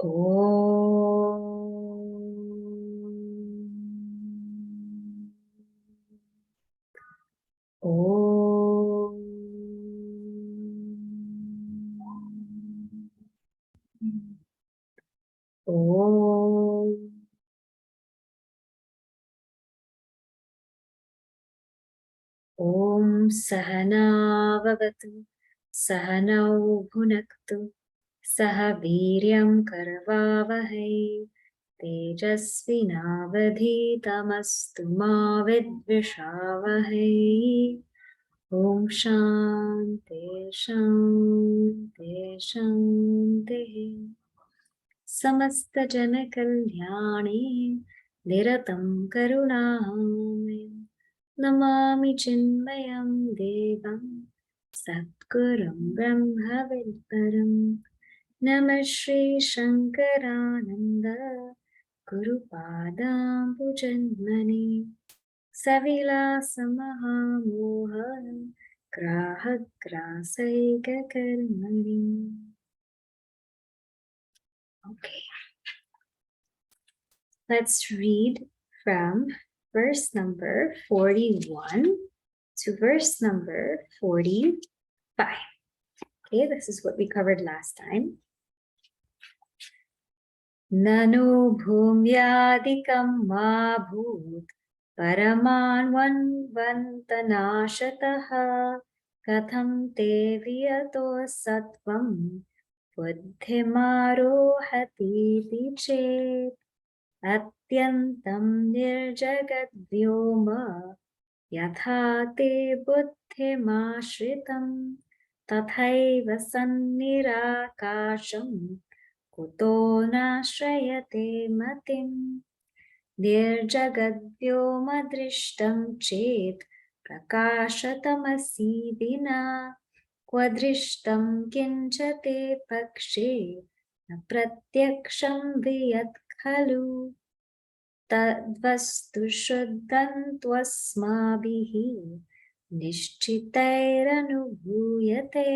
Om Sahana Vavatu Sahanau Bhunaktu Saha Viryam Karavavahai Tejasvinavadhitamastu ma vidvishavahai. Om Shanti Shanti Shanti. Samasta Jana Kalyani Niratam Karunamaya Namami Chinmayam Devam Satgurum Brahma Vidparam Namah Shri Shankarananda Guru Padam Pujanmani Savila Samaha Moha Graha Grasaika Karmani. Okay, let's read from verse number 41 to verse number 45. Okay, this is what we covered last time. Nanu bhumyadikam ma bhut paramanvantanashataha katham te viyato sattvam buddhimarohati chet atyantam nirjagadvyoma yatha te buddhimashritam tathaiva sannirakasham kuto nashrayate matim nirjagadvyoma drishtam chet prakashatamasi vina kwadrishtam kinchate pakshe na pratyaksham viyat khalu tadvastu shuddham tvasmabhihi nishchitairanubhuyate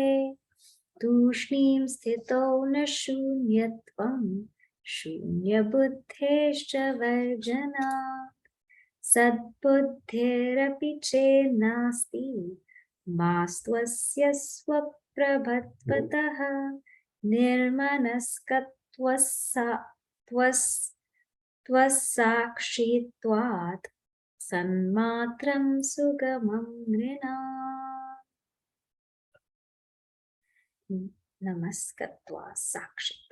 tushnim sthito na shunyatvam shunyabudhescha varjana sadbuddhirapi che nasti mastvasya swaprabhatvatah nirmanasaktvasakshitvat sanmatram sugamam nrinam. Namaskatva sakshit.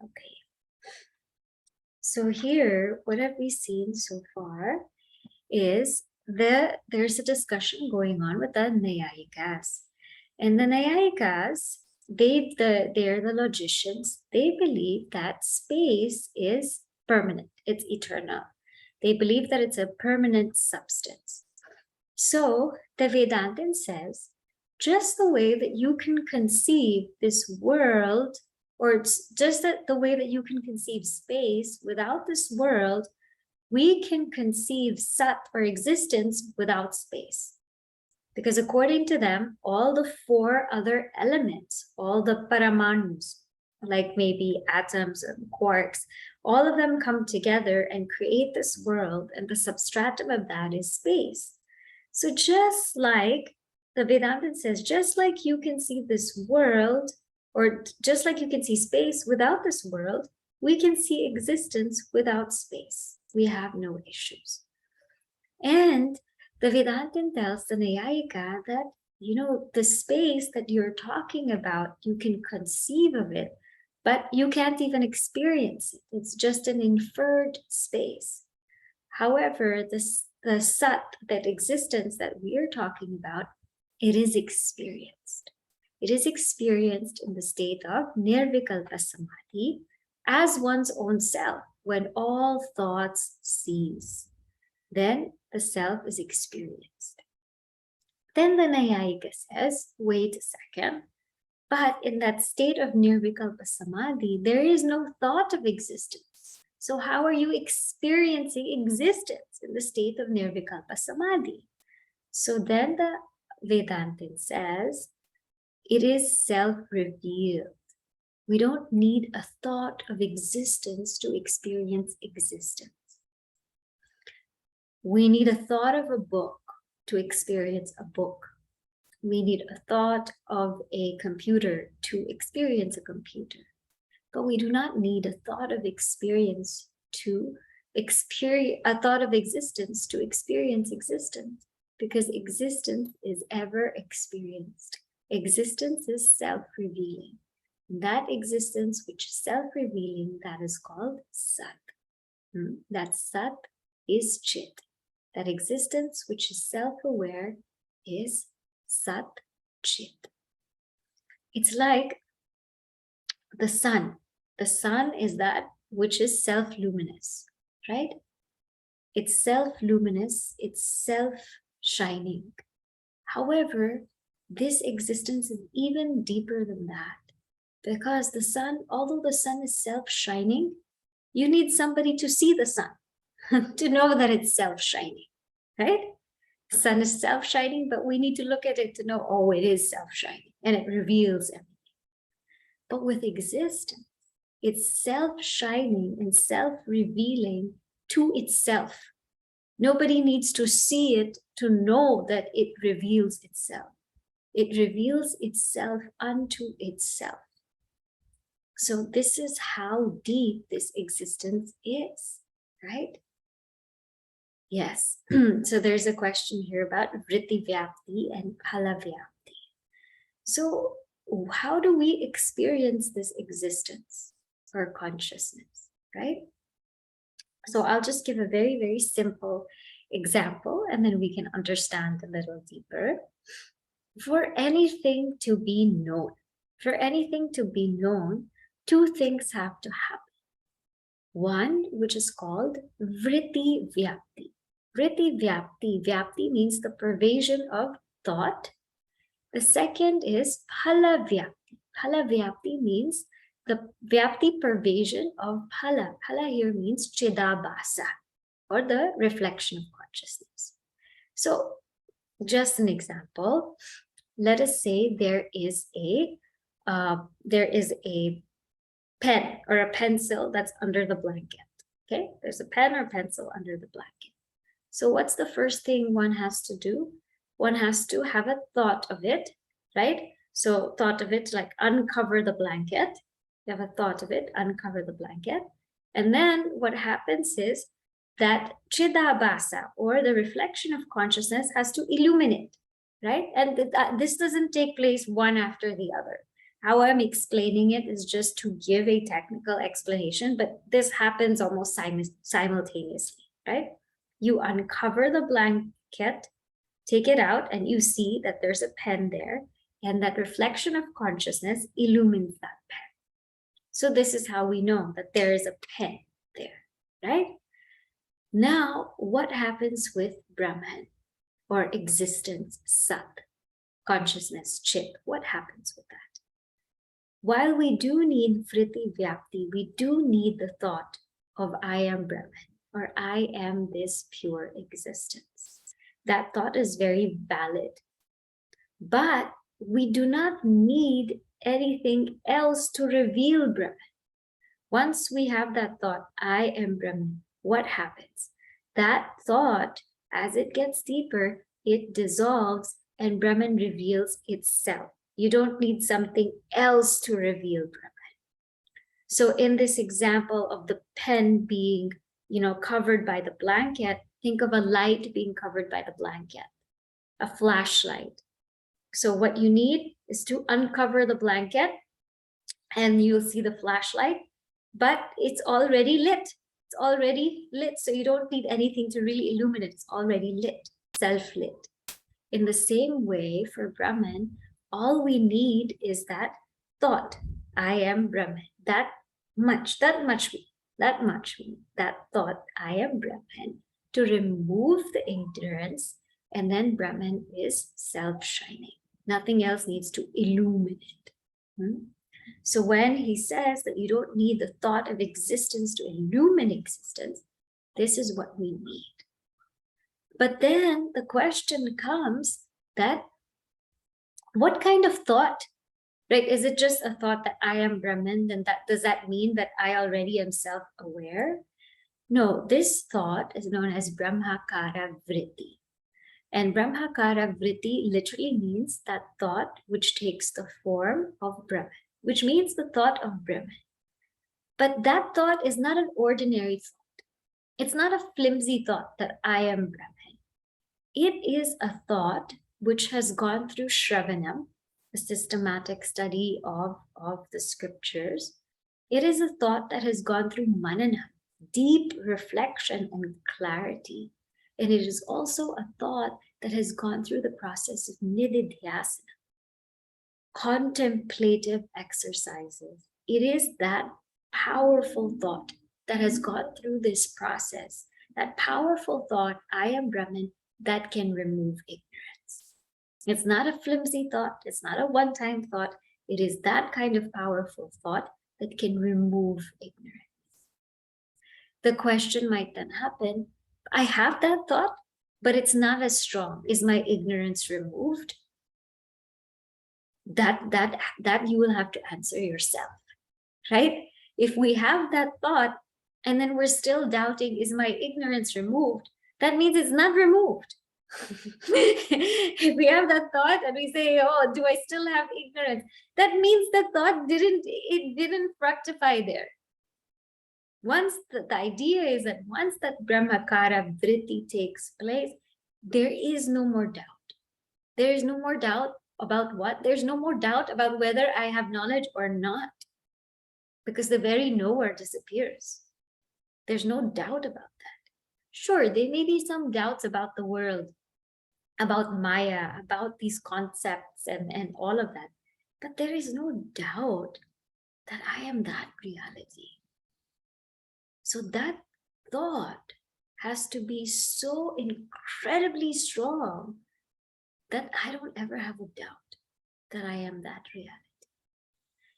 Okay. So here, what have we seen so far is there's a discussion going on with the Nayayikas. And the Nayayikas, they're the logicians. They believe that space is permanent. It's eternal. They believe that it's a permanent substance. So the Vedantin says, just the way that you can conceive this world, or it's just that the way that you can conceive space without this world, we can conceive sat or existence without space. Because according to them, all the four other elements, all the paramanus, like maybe atoms and quarks, all of them come together and create this world, and the substratum of that is space. So just like the Vedantin says, just like you can see this world, or just like you can see space without this world, we can see existence without space. We have no issues. And the Vedantin tells the Nayayika that, the space that you're talking about, you can conceive of it, but you can't even experience it. It's just an inferred space. However, the sat, that existence that we are talking about, it is experienced. It is experienced in the state of nirvikalpa samadhi as one's own self, when all thoughts cease. Then the self is experienced. Then the Nayayika says, wait a second, but in that state of nirvikalpa samadhi, there is no thought of existence. So how are you experiencing existence in the state of nirvikalpa samadhi? So then the Vedantin says, it is self-revealed. We don't need a thought of existence to experience existence. We need a thought of a book to experience a book. We need a thought of a computer to experience a computer. But we do not need a thought of existence to experience existence, because existence is ever experienced. Existence is self-revealing. That existence which is self-revealing, that is called Sat. That Sat is Chit. That existence which is self-aware is Sat Chit. It's like the sun. The sun is that which is self-luminous, right? It's self-luminous, it's self-shining. However, this existence is even deeper than that, because the sun, although the sun is self-shining, you need somebody to see the sun to know that it's self-shining, right? The sun is self-shining, but we need to look at it to know, oh, it is self-shining, and it reveals everything. But with existence, it's self-shining and self-revealing to itself. Nobody needs to see it to know that it reveals itself. It reveals itself unto itself. So this is how deep this existence is, right? Yes. So there's a question here about vritti vyapti and phala vyapti. So how do we experience this existence or consciousness, right? So I'll just give a very, very simple example, and then we can understand a little deeper. For anything to be known, two things have to happen. One, which is called vritti vyapti. Vritti vyapti. Vyapti means the pervasion of thought. The second is phala vyapti. Phala vyapti means the vyapti pervasion of phala. Phala here means chidabhasa, or the reflection of consciousness. So just an example, let us say there is a pen or a pencil that's under the blanket. Okay, there's a pen or pencil under the blanket. So what's the first thing one has to do? One has to have a thought of it, right? So thought of it, like uncover the blanket. You have a thought of it, uncover the blanket. And then what happens is that chidabhasa, or the reflection of consciousness, has to illuminate, right? And this doesn't take place one after the other. How I'm explaining it is just to give a technical explanation, but this happens almost simultaneously, right? You uncover the blanket, take it out, and you see that there's a pen there, and that reflection of consciousness illumines that pen. So this is how we know that there is a pen there, right? Now, what happens with Brahman, or existence, Sat, consciousness, Chit? What happens with that? While we do need vritti vyapti, we do need the thought of I am Brahman, or I am this pure existence. That thought is very valid. But we do not need anything else to reveal Brahman. Once we have that thought, I am Brahman, what happens? That thought, as it gets deeper, it dissolves and Brahman reveals itself. You don't need something else to reveal Brahman. So in this example of the pen being, covered by the blanket, think of a light being covered by the blanket, a flashlight. So what you need is to uncover the blanket and you'll see the flashlight, but it's already lit. It's already lit, so you don't need anything to really illuminate. It's already lit, self-lit. In the same way, for Brahman, all we need is that thought, I am Brahman. That thought, I am Brahman, to remove the ignorance, and then Brahman is self-shining. Nothing else needs to illuminate. So when he says that you don't need the thought of existence to illumine existence, this is what we need. But then the question comes that what kind of thought Right? Is it just a thought that I am Brahman? Then does that mean that I already am self-aware? No, this thought is known as Brahmakara Vritti. And Brahmakara Vritti literally means that thought which takes the form of Brahman, which means the thought of Brahman. But that thought is not an ordinary thought. It's not a flimsy thought that I am Brahman. It is a thought which has gone through Shravanam, a systematic study of the scriptures. It is a thought that has gone through Manana, deep reflection and clarity. And it is also a thought that has gone through the process of nididhyasana, contemplative exercises. It is that powerful thought that has gone through this process, that powerful thought, I am Brahman, that can remove ignorance. It's not a flimsy thought. It's not a one-time thought. It is that kind of powerful thought that can remove ignorance. The question might then happen, I have that thought, but it's not as strong. Is my ignorance removed? That you will have to answer yourself, right? If we have that thought and then we're still doubting, is my ignorance removed? That means it's not removed. If we have that thought and we say, oh, do I still have ignorance? That means the thought didn't fructify there. Once the idea is that once that Brahmakara Vritti takes place, there is no more doubt. There is no more doubt about what? There's no more doubt about whether I have knowledge or not, because the very knower disappears. There's no doubt about that. Sure, there may be some doubts about the world, about Maya, about these concepts and all of that, but there is no doubt that I am that reality. So that thought has to be so incredibly strong that I don't ever have a doubt that I am that reality.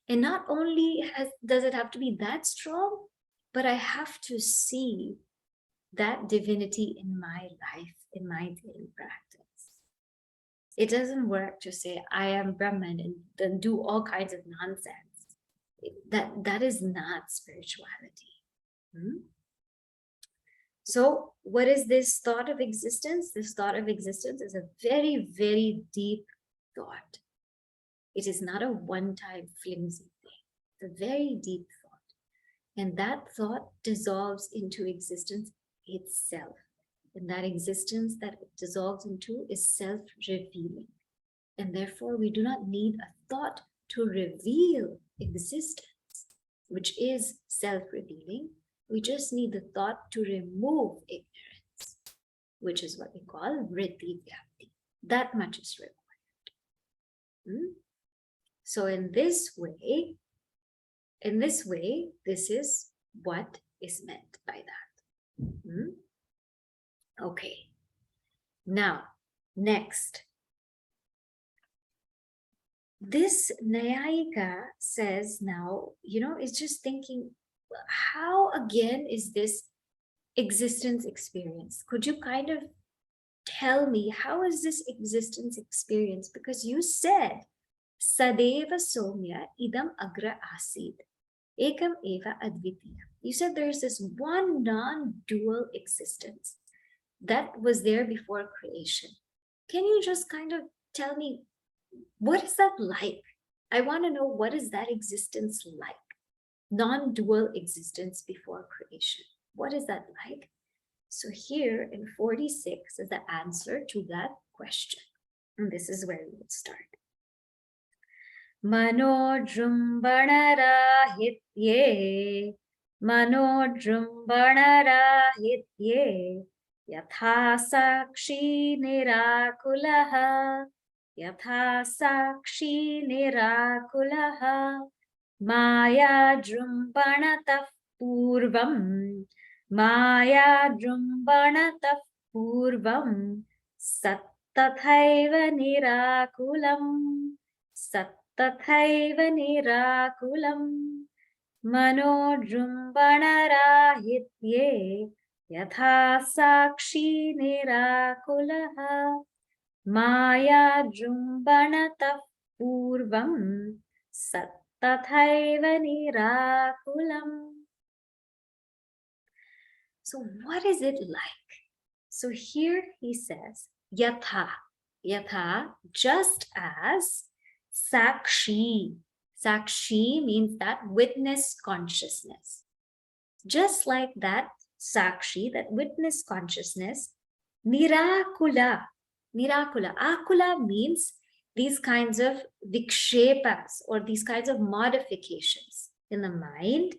And not only does it have to be that strong, but I have to see that divinity in my life, in my daily practice. It doesn't work to say, I am Brahman, and then do all kinds of nonsense. That is not spirituality. So what is this thought of existence? This thought of existence is a very, very deep thought. It is not a one-time flimsy thing. It's a very deep thought. And that thought dissolves into existence itself. And that existence that it dissolves into is self-revealing. And therefore, we do not need a thought to reveal existence, which is self-revealing. We just need the thought to remove ignorance, which is what we call vritti vyapti. That much is required. So in this way, this is what is meant by that. Okay. Now, next. This Nyayika says now, it's just thinking, how again is this existence experience? Could you kind of tell me, how is this existence experience? Because you said, Sadeva Somya idam agra asid, ekam eva advitiya. You said there's this one non-dual existence that was there before creation. Can you just kind of tell me, what is that like? I want to know, what is that existence like? Non-dual existence before creation. What is that like? So here in 46 is the answer to that question. And this is where we would start. Manojrumbanarahitye, manojrumbanarahitye, yatha sakshi nirakulaha, yatha sakshi nirakulaha, Maya Drumbanatah Purvam, Maya Drumbanatah Purvam, Sattathaiva Nirakulam, Sattathaiva Nirakulam, Mano Drumbanarahitye, Yatha Sakshi Nirakulaha, Maya Drumbanatah Purvam, Sat tathaiva nirakulam. So what is it like? So here he says, yatha. Yatha, just as sakshi. Sakshi means that witness consciousness. Just like that sakshi, that witness consciousness, nirakula. Nirakula. Akula means these kinds of vikshepas or these kinds of modifications in the mind,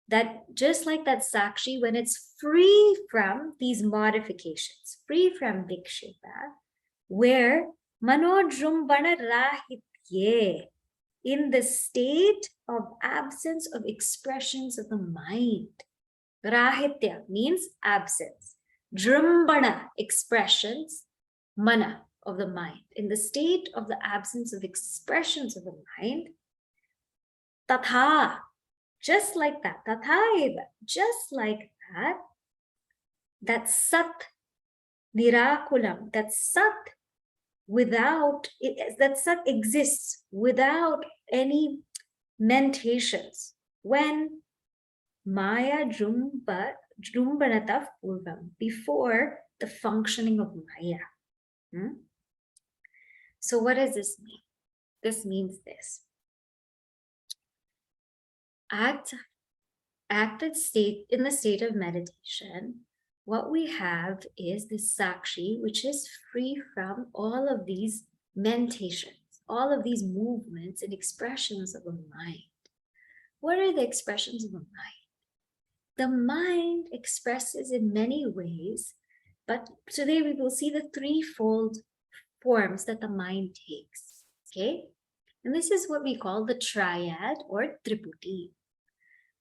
that just like that sakshi, when it's free from these modifications, free from vikshepa, where manodrumbana rahitye, in the state of absence of expressions of the mind. Rahitya means absence. Drumbana, expressions, mana, of the mind. In the state of the absence of expressions of the mind, tatha, just like that, tathaiva, just like that, that sat, nirakulam, that sat without, that sat exists without any mentations, when maya jrumbanatav purvam, before the functioning of maya. So what does this mean? This means this. Acted state, in the state of meditation, what we have is this sakshi, which is free from all of these mentations, all of these movements and expressions of the mind. What are the expressions of the mind? The mind expresses in many ways, but today we will see the threefold forms that the mind takes, okay? And this is what we call the triad or triputi.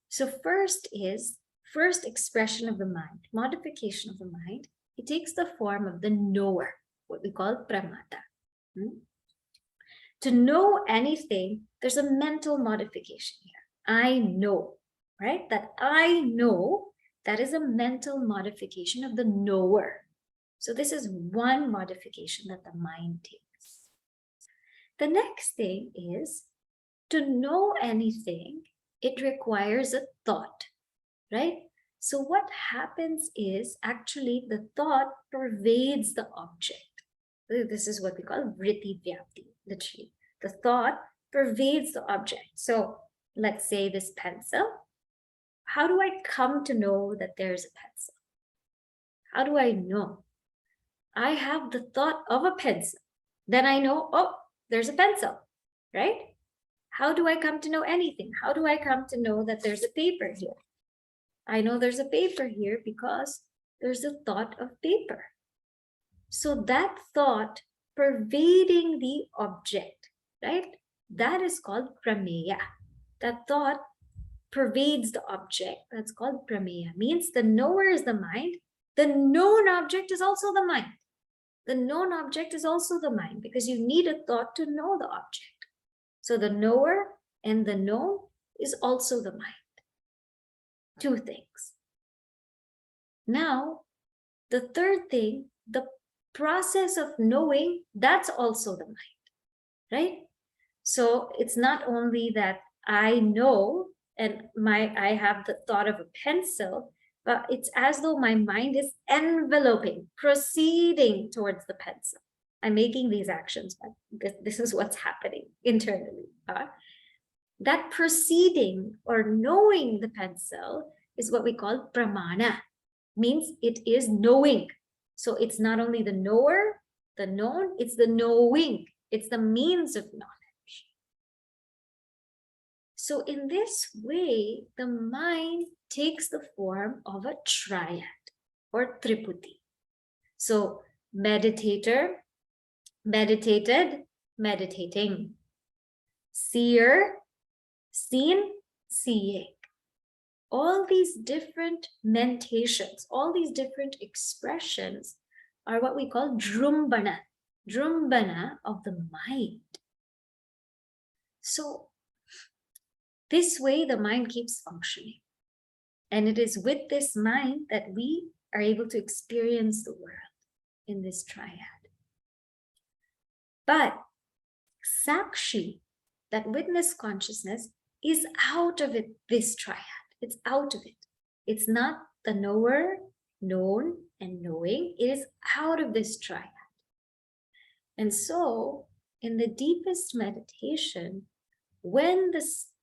So first expression of the mind, modification of the mind, it takes the form of the knower, what we call pramata. To know anything, there's a mental modification here. I know, right? That I know, that is a mental modification of the knower. So this is one modification that the mind takes. The next thing is, to know anything, it requires a thought, right? So what happens is, actually the thought pervades the object. This is what we call vritti vyapti, literally. The thought pervades the object. So let's say this pencil. How do I come to know that there's a pencil? How do I know? I have the thought of a pencil. Then I know, oh, there's a pencil, right? How do I come to know anything? How do I come to know that there's a paper here? I know there's a paper here because there's a thought of paper. So that thought pervading the object, right? That is called prameya. That thought pervades the object. That's called prameya. Means the knower is the mind. The known object is also the mind. The known object is also the mind, because you need a thought to know the object. So the knower and the known is also the mind. Two things. Now, the third thing, the process of knowing, that's also the mind, right? So it's not only that I know and I have the thought of a pencil, but it's as though my mind is enveloping, proceeding towards the pencil. I'm making these actions, but this is what's happening internally. That proceeding or knowing the pencil is what we call pramana, means it is knowing. So it's not only the knower, the known, it's the knowing. It's the means of knowledge. So in this way, the mind takes the form of a triad or triputi. So meditator, meditated, meditating. Seer, seen, seeing. All these different mentations, all these different expressions are what we call drumbana, drumbana of the mind. So this way the mind keeps functioning. And it is with this mind that we are able to experience the world in this triad. But sakshi, that witness consciousness is out of it, this triad. It's out of it. It's not the knower, known, and knowing. It is out of this triad. And so, in the deepest meditation, when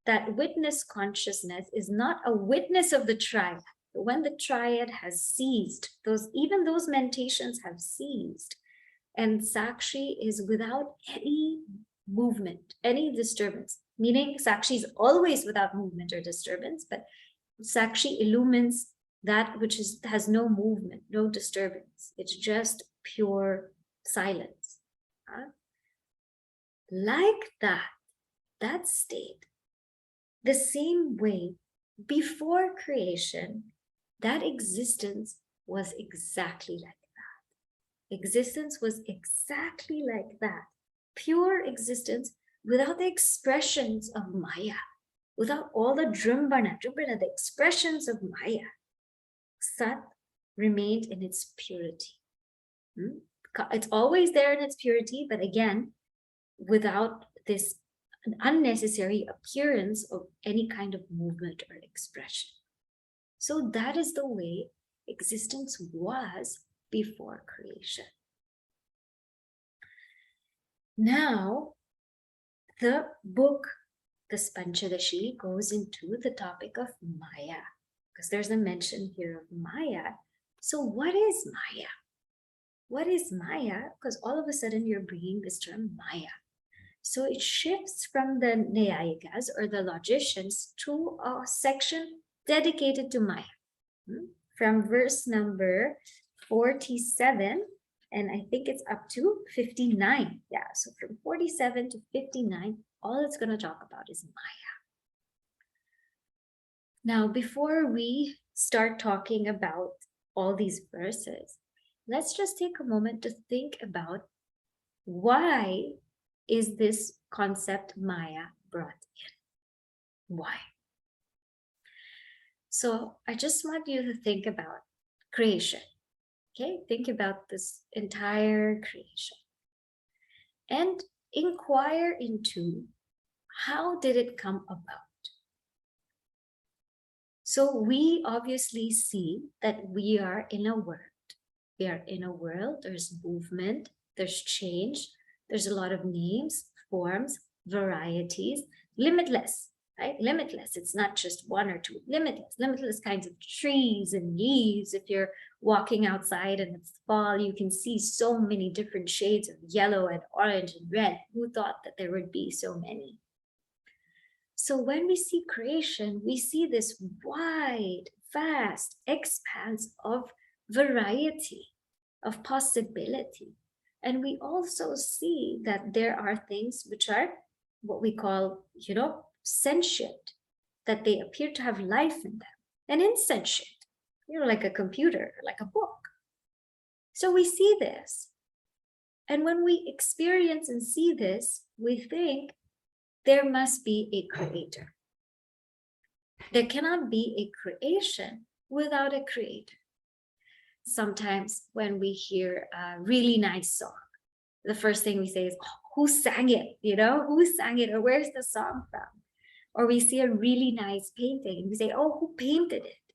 that witness consciousness is not a witness of the triad, but when the triad has ceased, even those meditations have ceased, and Sakshi is without any movement, any disturbance, meaning Sakshi is always without movement or disturbance, but Sakshi illumines that which has no movement, no disturbance. It's just pure silence. Like that state, the same way before creation, that existence was exactly like that. Existence was exactly like that. Pure existence without the expressions of Maya, without all the drambana, the expressions of Maya. Sat remained in its purity. It's always there in its purity, but again, without this unnecessary appearance of any kind of movement or expression. So that is the way existence was before creation. Now, the book, this Panchadashi, goes into the topic of Maya, because there's a mention here of Maya. So what is Maya? What is Maya? Because all of a sudden you're bringing this term Maya. So it shifts from the Nyayikas or the logicians to a section dedicated to Maya. From verse number 47, and I think it's up to 59. Yeah, so from 47 to 59, all it's going to talk about is Maya. Now, before we start talking about all these verses, let's just take a moment to think about why is this concept Maya brought in? Why? So I just want you to think about creation. Okay, think about this entire creation and inquire into how did it come about? So we obviously see that we are in a world. We are in a world, there's movement, there's change, there's a lot of names, forms, varieties, limitless, right? Limitless, it's not just one or two, limitless kinds of trees and leaves. If you're walking outside and it's fall, you can see so many different shades of yellow and orange and red. Who thought that there would be so many? So when we see creation, we see this wide, vast expanse of variety, of possibility. And we also see that there are things which are what we call, sentient, that they appear to have life in them, and insentient, like a computer, like a book. So we see this. And when we experience and see this, we think there must be a creator. There cannot be a creation without a creator. Sometimes when we hear a really nice song, the first thing we say is, who sang it? Who sang it? Or where's the song from? Or we see a really nice painting and we say, oh, who painted it?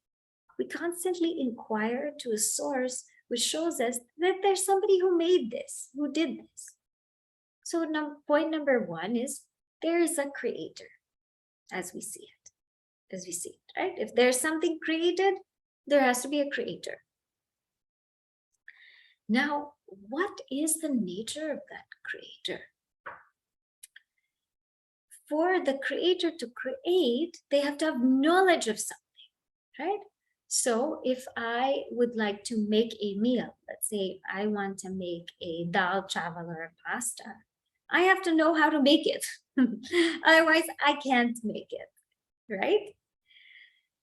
We constantly inquire to a source which shows us that there's somebody who made this, who did this. So point number one is there is a creator as we see it, right? If there's something created, there has to be a creator. Now, what is the nature of that creator? For the creator to create, they have to have knowledge of something, right? So if I would like to make a meal, let's say I want to make a dal, chawal, or a pasta, I have to know how to make it. Otherwise, I can't make it, right?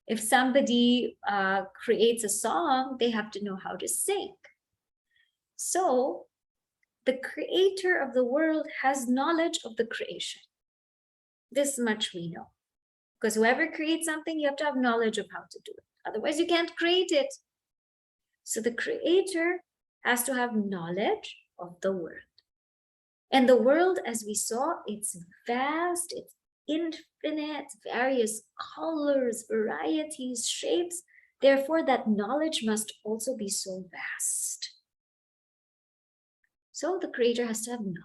If somebody creates a song, they have to know how to sing. So the creator of the world has knowledge of the creation. This much we know. Because whoever creates something, you have to have knowledge of how to do it. Otherwise, you can't create it. So the creator has to have knowledge of the world. And the world, as we saw, it's vast, it's infinite, various colors, varieties, shapes. Therefore, that knowledge must also be so vast. So the creator has to have knowledge.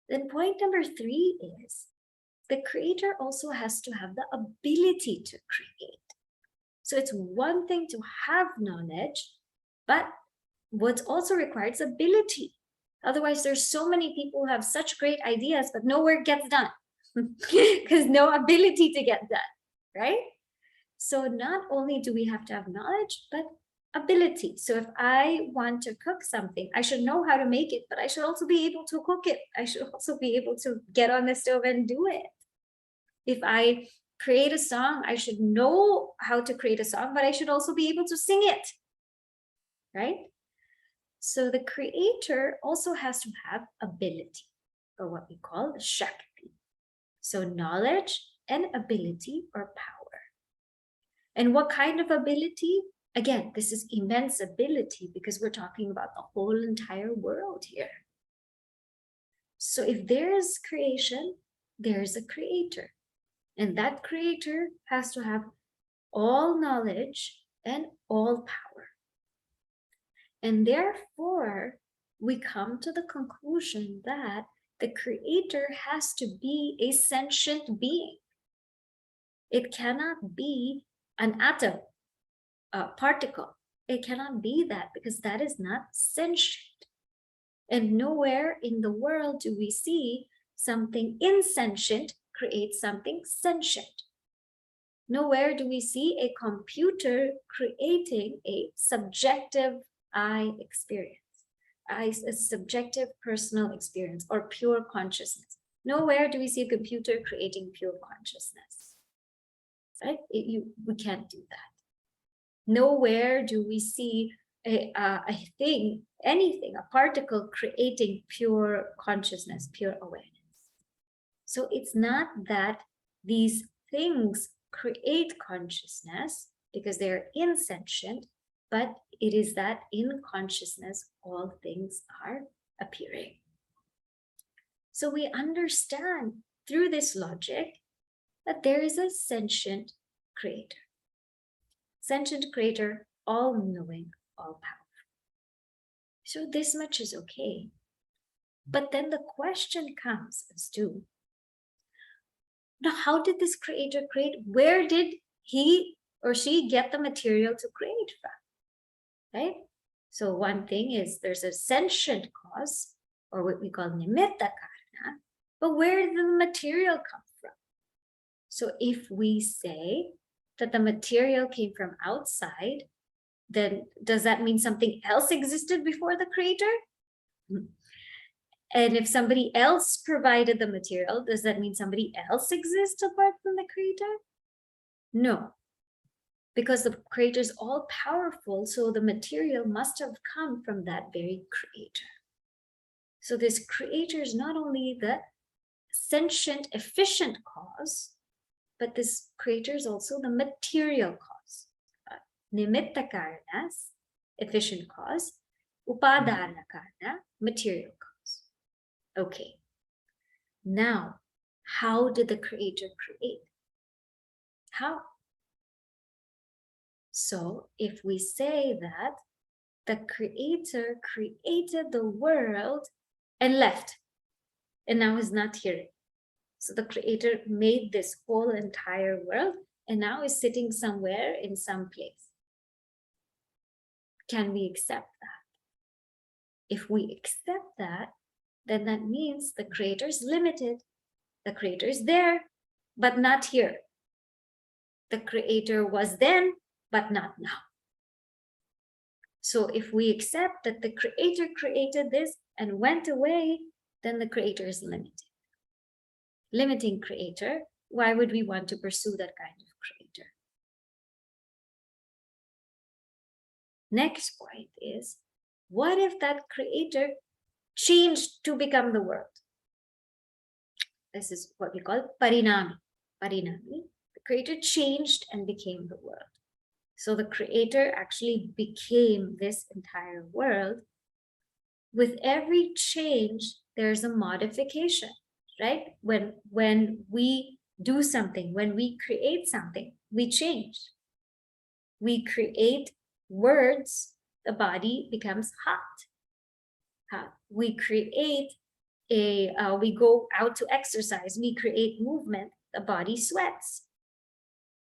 Then point number 3 is the creator also has to have the ability to create. So it's one thing to have knowledge, but what's also required is ability. Otherwise, there's so many people who have such great ideas, but no work gets done because no ability to get done, right? So not only do we have to have knowledge, but ability. So if I want to cook something, I should know how to make it, but I should also be able to cook it. I should also be able to get on the stove and do it. If I create a song, I should know how to create a song, but I should also be able to sing it, right? So the creator also has to have ability, or what we call the Shakti. So knowledge and ability or power. And what kind of ability? Again, this is immense ability because we're talking about the whole entire world here. So if there is creation, there's a creator. And that creator has to have all knowledge and all power. And therefore, we come to the conclusion that the creator has to be a sentient being. It cannot be an atom, a particle. It cannot be that because that is not sentient. And nowhere in the world do we see something insentient create something sentient. Nowhere do we see a computer creating a subjective I experience, a subjective personal experience or pure consciousness. Nowhere do we see a computer creating pure consciousness, right? We can't do that. Nowhere do we see a thing, anything, a particle creating pure consciousness, pure awareness. So it's not that these things create consciousness because they're insentient, but it is that in consciousness, all things are appearing. So we understand through this logic that there is a sentient creator. Sentient creator, all-knowing, all-powerful. So this much is okay. But then the question comes as to, now how did this creator create? Where did he or she get the material to create from? Right? So one thing is there's a sentient cause, or what we call nimitta karana, but where did the material come from? So if we say that the material came from outside, then does that mean something else existed before the creator? And if somebody else provided the material, does that mean somebody else exists apart from the creator? No, because the creator is all powerful, so the material must have come from that very creator. So this creator is not only the sentient, efficient cause, but this creator is also the material cause. Nimitta karanas, efficient cause. Upadana karana, material cause. Okay. Now, how did the creator create? How? So if we say that the creator created the world and left, and now is not here. So the creator made this whole entire world and now is sitting somewhere in some place. Can we accept that? If we accept that, then that means the creator is limited. The creator is there, but not here. The creator was then, but not now. So if we accept that the creator created this and went away, then the creator is limited. Limiting creator, why would we want to pursue that kind of creator? Next point is, what if that creator changed to become the world? This is what we call parinami. Parinami, the creator changed and became the world. So the creator actually became this entire world. with every change, there's a modification, right? When we do something, when we create something, we change. We create words, the body becomes hot. We create we go out to exercise, we create movement, the body sweats.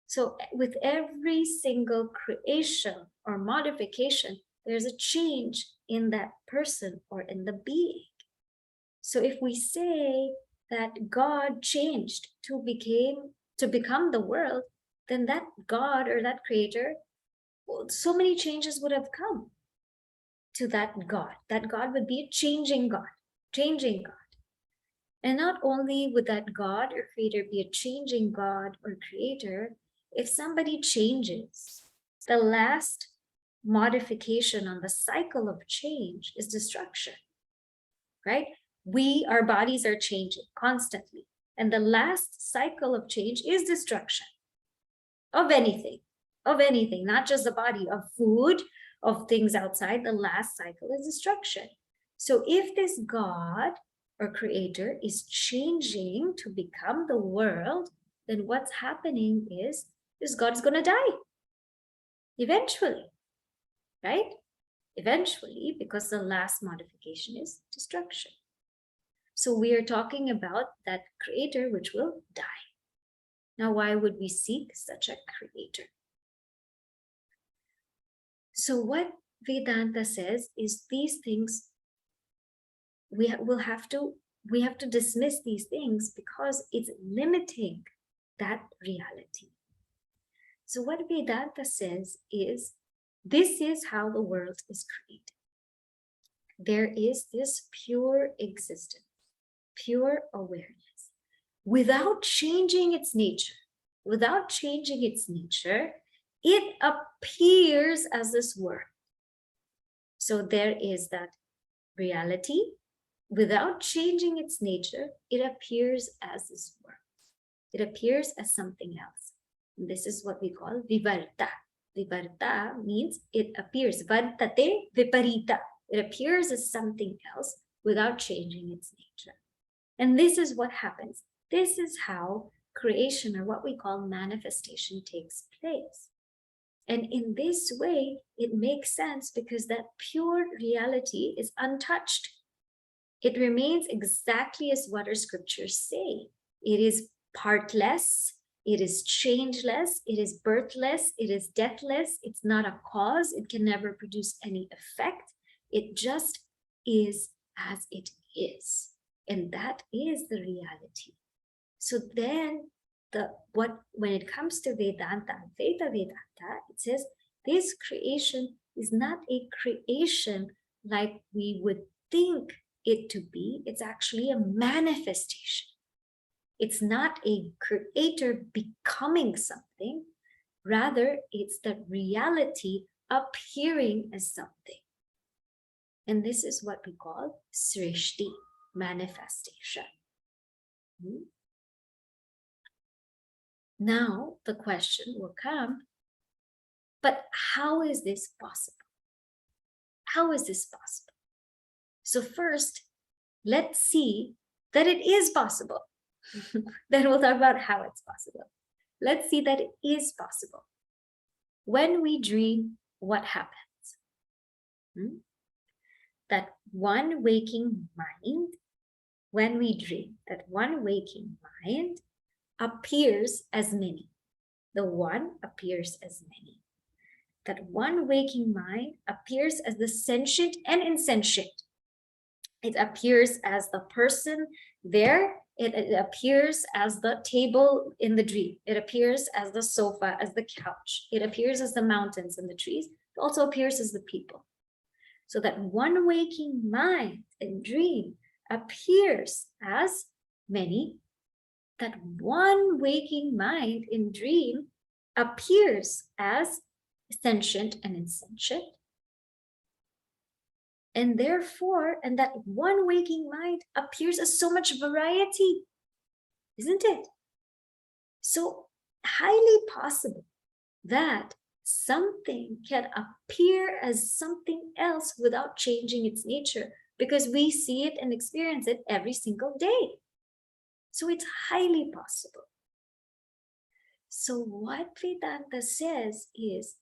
So with every single creation or modification, there's a change in that person or in the being. So if we say that God changed to become the world, then that God or that creator, well, so many changes would have come to that God. That God would be a changing God. And not only would that God or creator be a changing God or creator, if somebody changes, the last modification on the cycle of change is destruction, right? Our bodies are changing constantly. And the last cycle of change is destruction of anything, not just the body, of food, of things outside. The last cycle is destruction. So if this God or creator is changing to become the world, then what's happening is this God is going to die eventually, right? Eventually, because the last modification is destruction. So we are talking about that creator which will die. Now, why would we seek such a creator? So what Vedanta says is these things, we have to dismiss these things because it's limiting that reality. So what Vedanta says is, this is how the world is created. There is this pure existence, pure awareness, without changing its nature. Without changing its nature, it appears as this world. So there is that reality. Without changing its nature, it appears as this world. It appears as something else. And this is what we call vivarta. Vivarta means it appears. Vartate viparita. It appears as something else without changing its nature. And this is what happens. This is how creation, or what we call manifestation, takes place. And in this way, it makes sense because that pure reality is untouched. It remains exactly as what our scriptures say. It is partless, it is changeless, it is birthless, it is deathless, it's not a cause, it can never produce any effect. It just is as it is. And that is the reality. So then, when it comes to Vedanta, Vedanta, it says this creation is not a creation like we would think it to be. It's actually a manifestation. It's not a creator becoming something. Rather, it's the reality appearing as something. And this is what we call srishti, manifestation. Now the question will come, but how is this possible? How is this possible? So first, let's see that it is possible. Then we'll talk about how it's possible. Let's see that it is possible. When we dream, what happens? That one waking mind, when we dream, that one waking mind appears as many. The one appears as many. That one waking mind appears as the sentient and insentient. It appears as the person there. It appears as the table in the dream. It appears as the sofa, as the couch. It appears as the mountains and the trees. It also appears as the people. So that one waking mind in dream appears as many. That one waking mind in dream appears as sentient and insentient. And therefore, and that one waking mind appears as so much variety, isn't it? So highly possible that something can appear as something else without changing its nature, because we see it and experience it every single day. So it's highly possible. So what Vedanta says is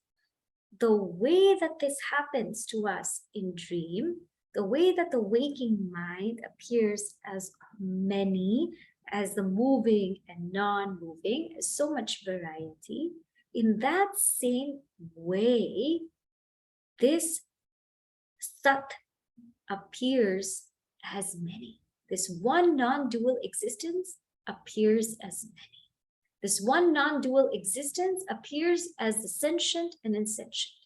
the way that this happens to us in dream, the way that the waking mind appears as many, as the moving and non-moving, so much variety, in that same way, this Sat appears as many. This one non-dual existence appears as many. This one non-dual existence appears as the sentient and insentient.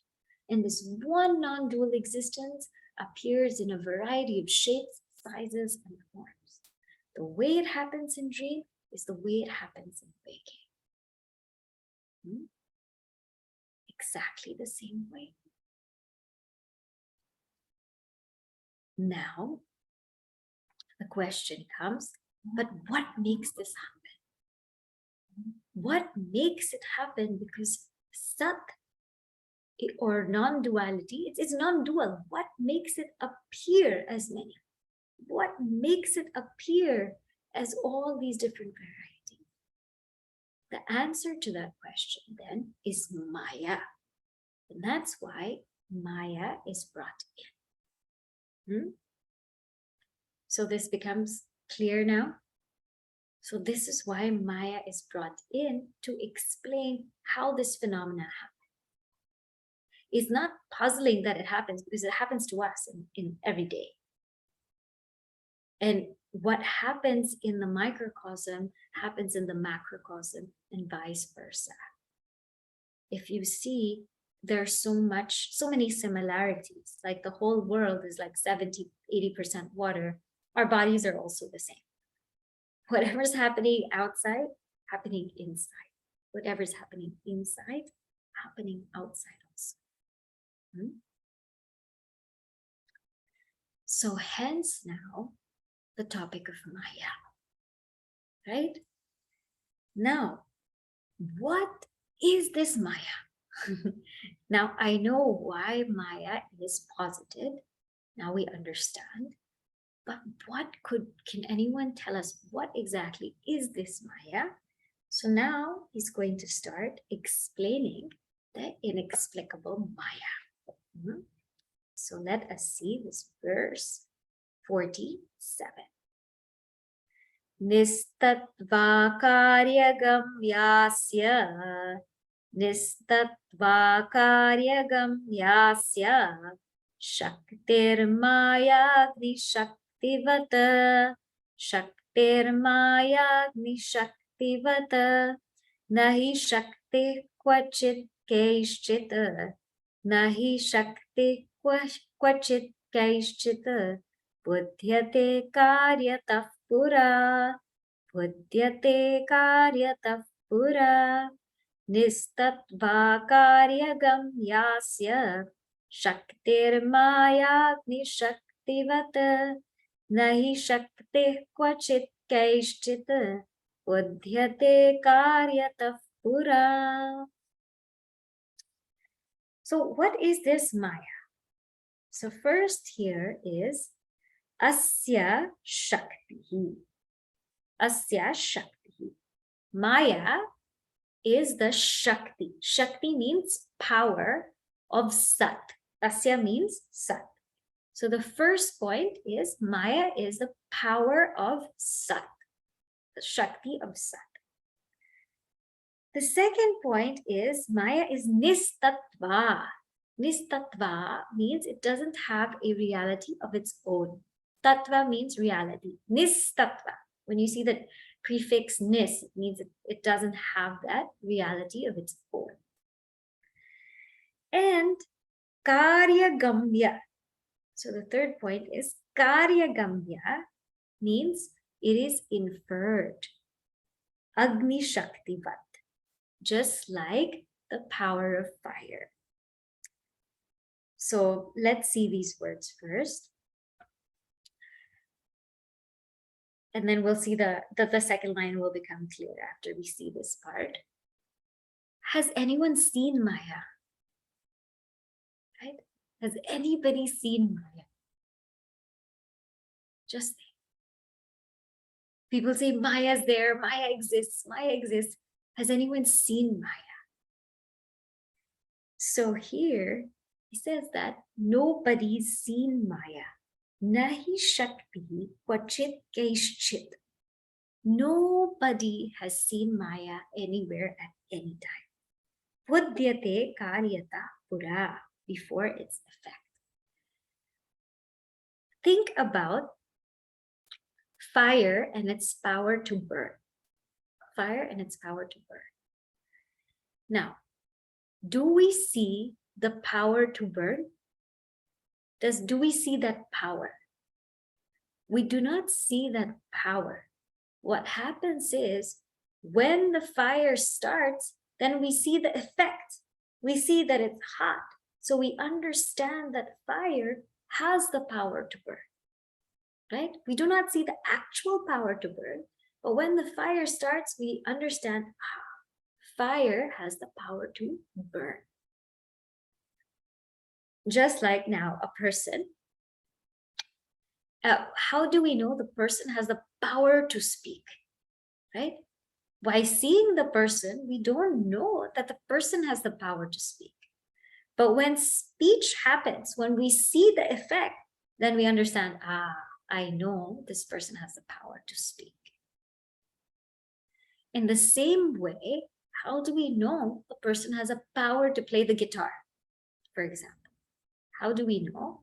And this one non-dual existence appears in a variety of shapes, sizes, and forms. The way it happens in dream is the way it happens in waking. Exactly the same way. Now, the question comes, but what makes this happen? What makes it happen? Because Sat or non-duality, it's non-dual. What makes it appear as many? What makes it appear as all these different varieties? The answer to that question then is Maya. And that's why Maya is brought in. So this becomes clear now. So this is why Maya is brought in to explain how this phenomena happens. It's not puzzling that it happens because it happens to us in every day. And what happens in the microcosm happens in the macrocosm and vice versa. If you see, there's so many similarities, like the whole world is like 70, 80% water. Our bodies are also the same. Whatever's happening outside, happening inside. Whatever's happening inside, happening outside also. So hence now, the topic of Maya, right? Now, what is this Maya? Now, I know why Maya is posited. Now we understand. But can anyone tell us what exactly is this Maya? So now he's going to start explaining the inexplicable Maya. So let us see this verse 47. Nistatvakaryagamyasya Shaktirmayagnishaktivata Shaktirmayagnishaktivata Nahi Shakti Kvachit Kaishchita Nahi Shakti Kvachit Kaishchita Buddhyate Karyatah Pura Buddhyate Karyatah Pura Nistatvakaryagamyasya Shaktirmayagnishaktivata Nahi Shakti Kvachit Kaishchita Buddhyate Karyatah Pura. So what is this Maya? So first here is Asya Shakti. Asya Shakti. Maya is the Shakti. Shakti means power of Sat. Asya means Sat. So the first point is Maya is the power of Sat, the Shakti of Sat. The second point is Maya is Nistatva. Nistatva means it doesn't have a reality of its own. Tattva means reality. Nistatva. When you see the prefix nis, it means it doesn't have that reality of its own. And karyagamya. So the third point is karyagamya means it is inferred. Agni Shaktivat, just like the power of fire. So let's see these words first. And then we'll see the second line will become clear after we see this part. Has anyone seen Maya? Right? Has anybody seen Maya? Just think. People say Maya's there, Maya exists, Maya exists. Has anyone seen Maya? So here he says that nobody's seen Maya. Nahi shakti kvachit kaishchit. Nobody has seen Maya anywhere at any time. Buddhyate karyata pura, before its effect. Think about fire and its power to burn. Fire and its power to burn. Now, do we see the power to burn? Do we see that power? We do not see that power. What happens is when the fire starts, then we see the effect. We see that it's hot. So we understand that fire has the power to burn, right? We do not see the actual power to burn, but when the fire starts, we understand fire has the power to burn. Just like now, a person, how do we know the person has the power to speak, right? By seeing the person, we don't know that the person has the power to speak. But when speech happens, when we see the effect, then we understand, I know this person has the power to speak. In the same way, how do we know the person has a power to play the guitar, for example? How do we know?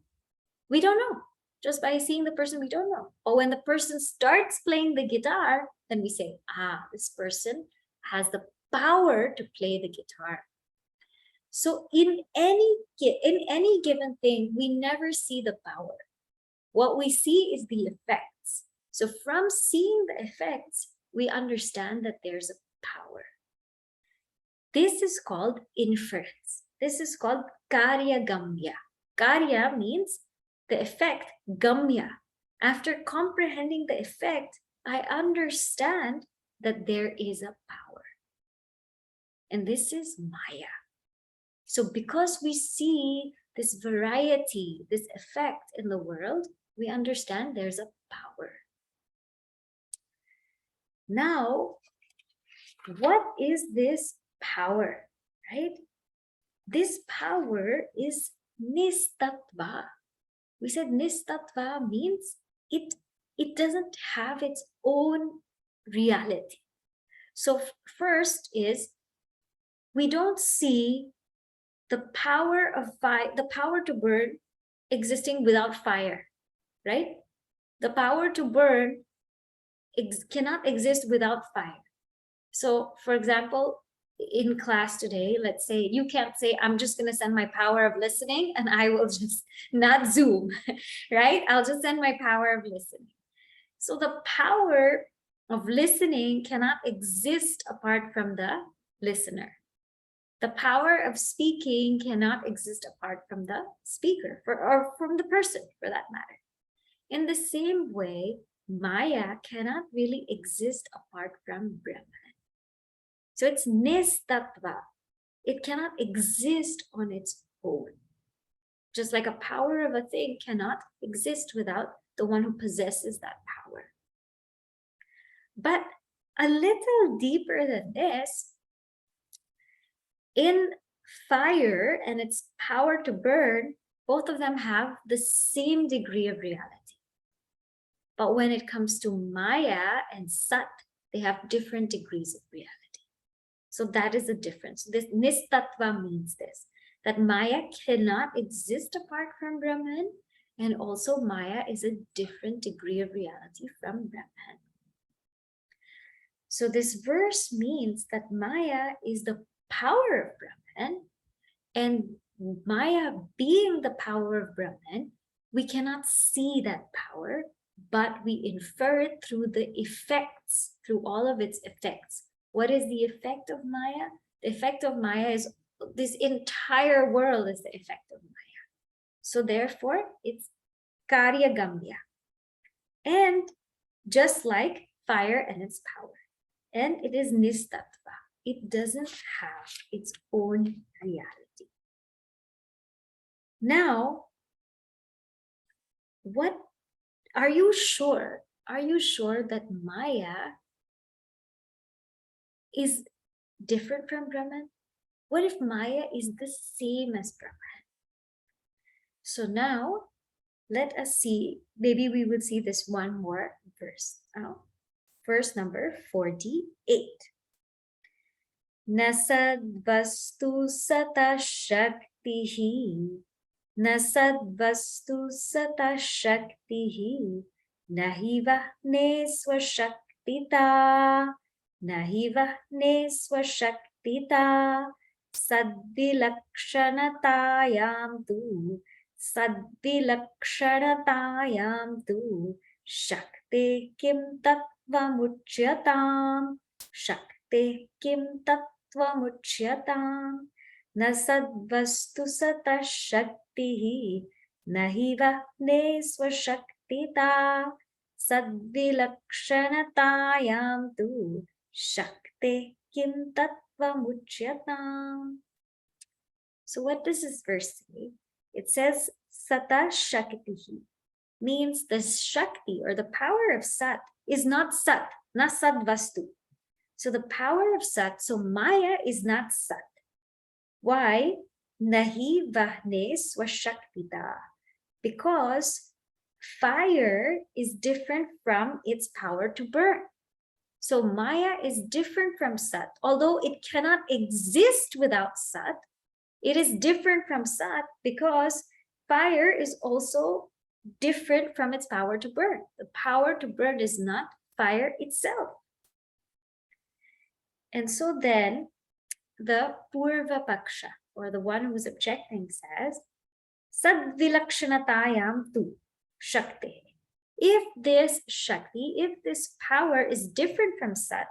We don't know. Just by seeing the person, we don't know. But when the person starts playing the guitar, then we say, this person has the power to play the guitar. So in any given thing, we never see the power. What we see is the effects. So from seeing the effects, we understand that there's a power. This is called inference. This is called karya gamya. Karya means the effect, gamya. After comprehending the effect, I understand that there is a power. And this is Maya. So because we see this variety, this effect in the world, we understand there's a power. Now, what is this power, right? This power is nistatva. We said nistatva means it doesn't have its own reality. So first is, we don't see the power of fire, the power to burn existing without fire, right? The power to burn cannot exist without fire. So for example, in class today, let's say you can't say, I'm just going to send my power of listening and I will just not Zoom, right? I'll just send my power of listening. So the power of listening cannot exist apart from the listener. The power of speaking cannot exist apart from the speaker or from the person, for that matter. In the same way, Maya cannot really exist apart from Brahman. So it's nistatva. It cannot exist on its own. Just like a power of a thing cannot exist without the one who possesses that power. But a little deeper than this, in fire and its power to burn, both of them have the same degree of reality. But when it comes to Maya and Sat, they have different degrees of reality. So that is the difference. This nistatva means this, that Maya cannot exist apart from Brahman, and also Maya is a different degree of reality from Brahman. So this verse means that Maya is the power of Brahman, and Maya being the power of Brahman, we cannot see that power, but we infer it through the effects, through all of its effects. What is the effect of Maya? The effect of Maya is this entire world is the effect of Maya. So therefore, it's karya gamya. And just like fire and its power. And it is nistatva. It doesn't have its own reality. Now, what Are you sure? Are you sure that Maya is different from Brahman? What if Maya is the same as Brahman? So now, let us see, maybe we will see this one more verse. Verse number 48. Nasadvastu sata shaktihi. Nasadvastu sata shaktihi. Nahivahne swashaktita. Nahivahne swashaktita. Sadvilakshanatayam tu. Sadvilakshanatayam tu. Shakte kim tattvamucyatam. Shakte kim tattvamucyatam. Na sadvastu sata shaktihi. Nahiva ne swashaktita. Sadvilakshanatayam tu. Shakte kim tattvamucyatam. So what does this verse say? It says Sata Shaktihi, means the Shakti or the power of Sat is not Sat, not Sat Vastu. So the power of Sat, so Maya is not Sat. Why? Nahi Vahne Swashaktita. Because fire is different from its power to burn. So Maya is different from Sat. Although it cannot exist without Sat, it is different from Sat because fire is also different from its power to burn. The power to burn is not fire itself. And so then the Purva Paksha, or the one who's objecting, says, Sadvilakshanatayam tu Shakti. If this Shakti, if this power is different from Sat,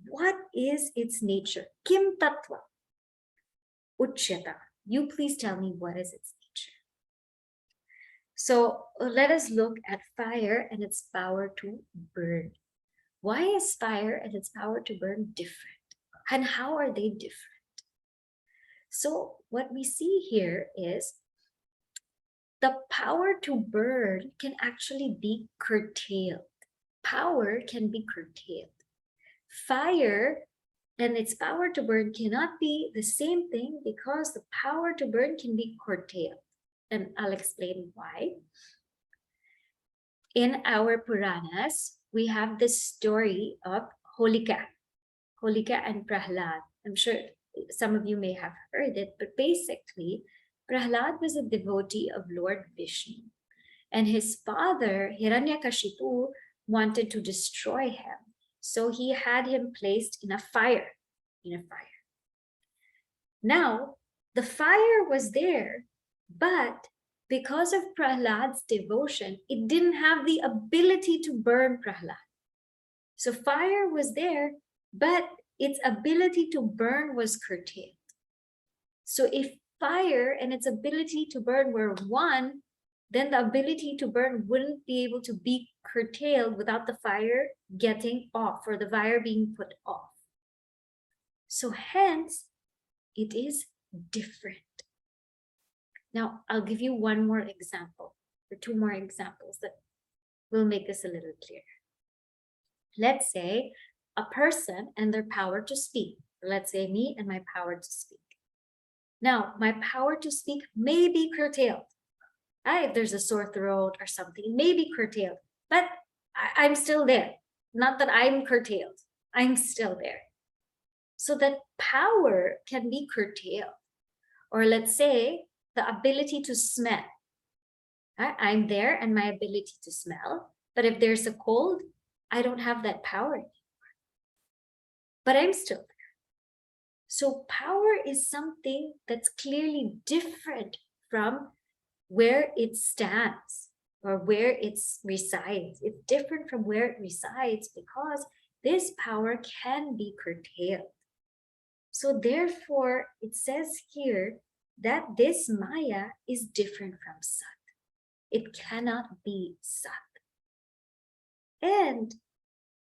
what is its nature? Kim Tattva Uchyata. You please tell me what is its nature. So let us look at fire and its power to burn. Why is fire and its power to burn different? And how are they different? So what we see here is the power to burn can actually be curtailed. Power can be curtailed. Fire and its power to burn cannot be the same thing because the power to burn can be curtailed. And I'll explain why. In our Puranas, we have this story of Holika and Prahlad. I'm sure some of you may have heard it, but basically, Prahlad was a devotee of Lord Vishnu, and his father, Hiranyakashipu, wanted to destroy him. So he had him placed in a fire, Now, the fire was there, but because of Prahlad's devotion, it didn't have the ability to burn Prahlad. So fire was there, but its ability to burn was curtailed. So if fire and its ability to burn were one, then the ability to burn wouldn't be able to be curtailed without the fire getting off or the fire being put off. So hence, it is different. Now, I'll give you one more example, or two more examples that will make this a little clearer. Let's say a person and their power to speak. Let's say me and my power to speak. Now, my power to speak may be curtailed. If there's a sore throat or something, it may be curtailed, but I'm still there. Not that I'm curtailed, I'm still there. So that power can be curtailed. Or let's say the ability to smell. I'm there and my ability to smell, but if there's a cold, I don't have that power anymore. But I'm still there. So power is something that's clearly different from where it stands or where it resides. It's different from where it resides because this power can be curtailed. So therefore, it says here that this Maya is different from Sat. It cannot be Sat. And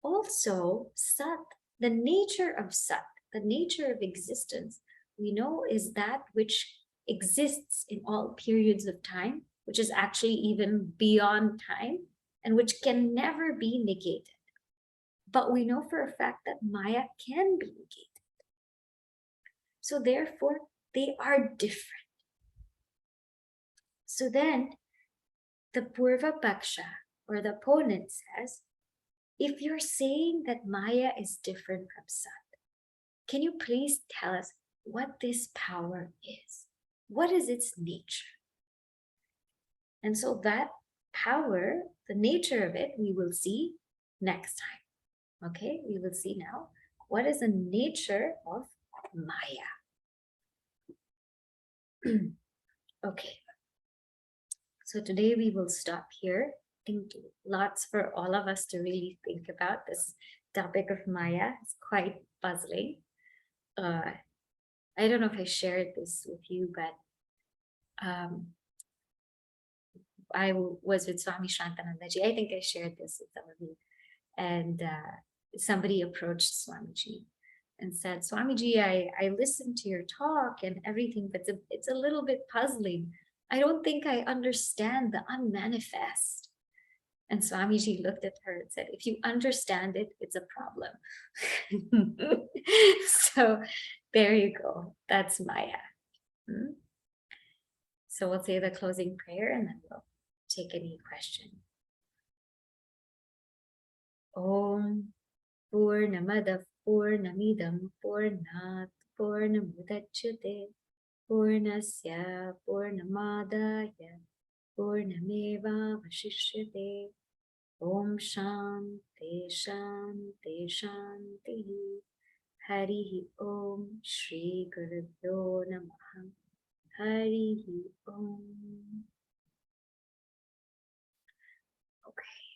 also Sat, the nature of Sat, the nature of existence, we know is that which exists in all periods of time, which is actually even beyond time. and which can never be negated. But we know for a fact that Maya can be negated. So therefore, they are different. So then, the Purva Paksha, or the opponent, says, if you're saying that Maya is different from Sat, can you please tell us what this power is? What is its nature? And so that power, the nature of it, we will see next time. Okay, we will see now what is the nature of Maya. Okay, so today we will stop here. I think lots for all of us to really think about. This topic of Maya is quite puzzling. I don't know if I shared this with you, but I was with Swami Shantanandaji. I think I shared this with some of you. And somebody approached Swamiji and said, Swamiji, I listened to your talk and everything, but it's a little bit puzzling. I don't think I understand the unmanifest. And Swamiji looked at her and said, if you understand it, it's a problem. So there you go. That's Maya. So we'll say the closing prayer and then we'll take any question. Om Purnamadav Purnamidam Purnat Purnamudachyate Purnasya Purnamadaya Purnameva Vashishyate. Om Shanti Shanti Shanti. Harihi Om Shri Gurubhyo Namaha. Harihi Om. Okay.